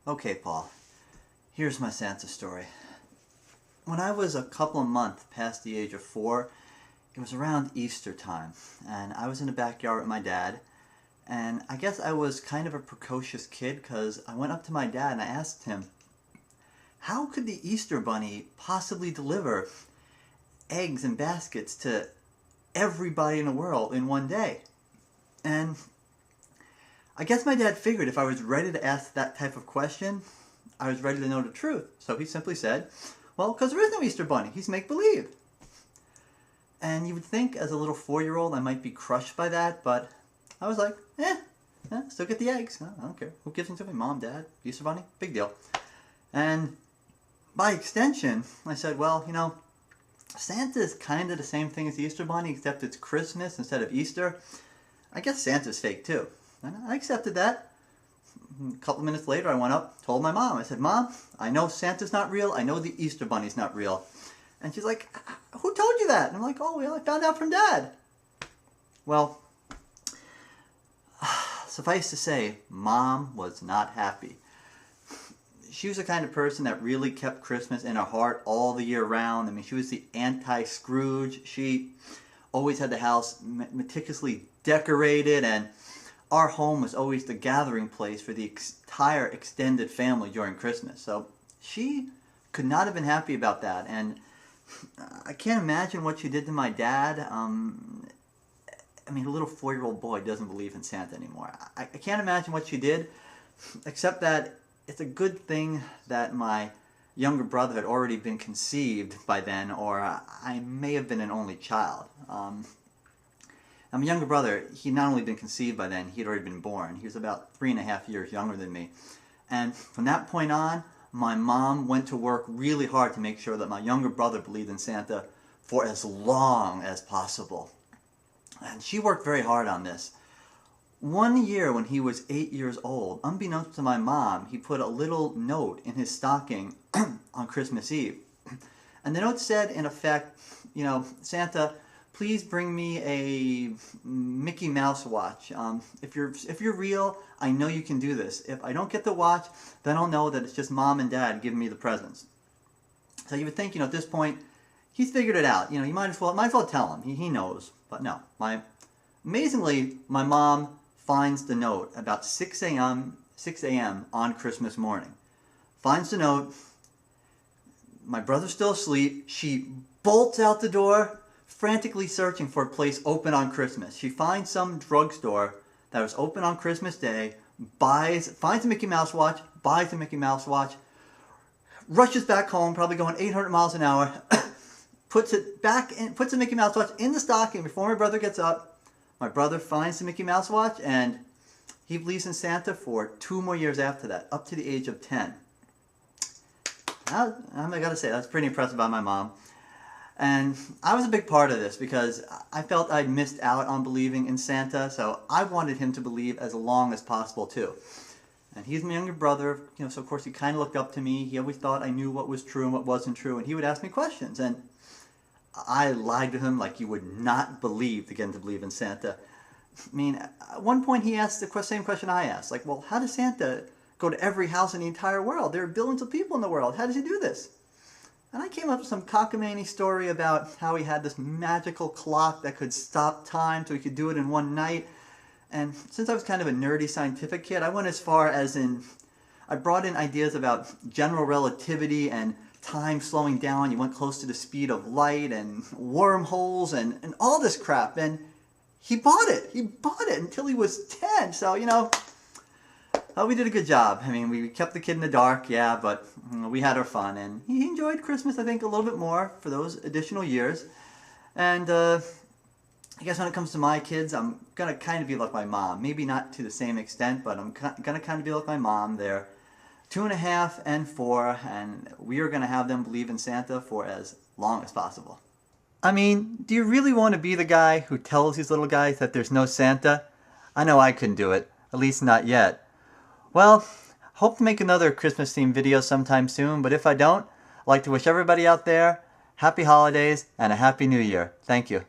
Okay, Paul, here's my Santa story. When I was a couple of months past the age of 4, it was around Easter time, and I was in the backyard with my dad, and I guess I was kind of a precocious kid because I went up to my dad and I asked him, how could the Easter Bunny possibly deliver eggs and baskets to everybody in the world in one day? And I guess my dad figured if I was ready to ask that type of question, I was ready to know the truth. So he simply said, well, because there is no Easter Bunny. He's make-believe. And you would think as a little 4-year-old I might be crushed by that, but I was like, still get the eggs. I don't care. Who gives them to me? Mom, Dad, Easter Bunny? Big deal. And by extension, I said, well, you know, Santa's kind of the same thing as the Easter Bunny, except it's Christmas instead of Easter. I guess Santa's fake too. And I accepted that. A couple minutes later, I went up, told my mom. I said, Mom, I know Santa's not real. I know the Easter Bunny's not real. And she's like, who told you that? And I'm like, oh, well, I found out from Dad. Well, suffice to say, Mom was not happy. She was the kind of person that really kept Christmas in her heart all the year round. I mean, she was the anti-Scrooge. She always had the house meticulously decorated, and our home was always the gathering place for the entire extended family during Christmas. So she could not have been happy about that. And I can't imagine what she did to my dad. I mean, a little 4-year-old boy doesn't believe in Santa anymore. I can't imagine what she did, except that it's a good thing that my younger brother had already been conceived by then, or I may have been an only child. My younger brother, he'd not only been conceived by then, he'd already been born. He was about 3.5 years younger than me. And from that point on, my mom went to work really hard to make sure that my younger brother believed in Santa for as long as possible. And she worked very hard on this. One year when he was 8 years old, unbeknownst to my mom, he put a little note in his stocking on Christmas Eve. And the note said, in effect, you know, Santa, please bring me a Mickey Mouse watch. If you're real, I know you can do this. If I don't get the watch, then I'll know that it's just Mom and Dad giving me the presents. So you would think, you know, at this point, he's figured it out. You know, you might as well tell him. He knows. But no. Amazingly, my mom finds the note about 6 a.m. on Christmas morning. Finds the note. My brother's still asleep. She bolts out the door, frantically searching for a place open on Christmas. She finds some drugstore that was open on Christmas Day, finds a Mickey Mouse watch, buys a Mickey Mouse watch, rushes back home, probably going 800 miles an hour, puts the Mickey Mouse watch in the stocking before my brother gets up. My brother finds the Mickey Mouse watch, and he believes in Santa for 2 more years after that, up to the age of 10. I gotta say, that's pretty impressive by my mom. And I was a big part of this because I felt I'd missed out on believing in Santa, so I wanted him to believe as long as possible too. And he's my younger brother, you know, so of course he kind of looked up to me. He always thought I knew what was true and what wasn't true, and he would ask me questions. And I lied to him like you would not believe to get him to believe in Santa. I mean, at one point he asked the same question I asked, like, well, how does Santa go to every house in the entire world? There are billions of people in the world. How does he do this? And I came up with some cockamamie story about how he had this magical clock that could stop time so he could do it in one night. And since I was kind of a nerdy scientific kid, I went as far as I brought in ideas about general relativity and time slowing down. You went close to the speed of light and wormholes and all this crap. And he bought it. He bought it until he was 10. So, you know, we did a good job. I mean, we kept the kid in the dark, yeah, but we had our fun. And he enjoyed Christmas, I think, a little bit more for those additional years. And I guess when it comes to my kids, I'm going to kind of be like my mom. Maybe not to the same extent, but I'm going to kind of be like my mom. They're 2.5 and 4, and we are going to have them believe in Santa for as long as possible. I mean, do you really want to be the guy who tells these little guys that there's no Santa? I know I couldn't do it, at least not yet. Well, hope to make another Christmas-themed video sometime soon, but if I don't, I'd like to wish everybody out there happy holidays and a happy new year. Thank you.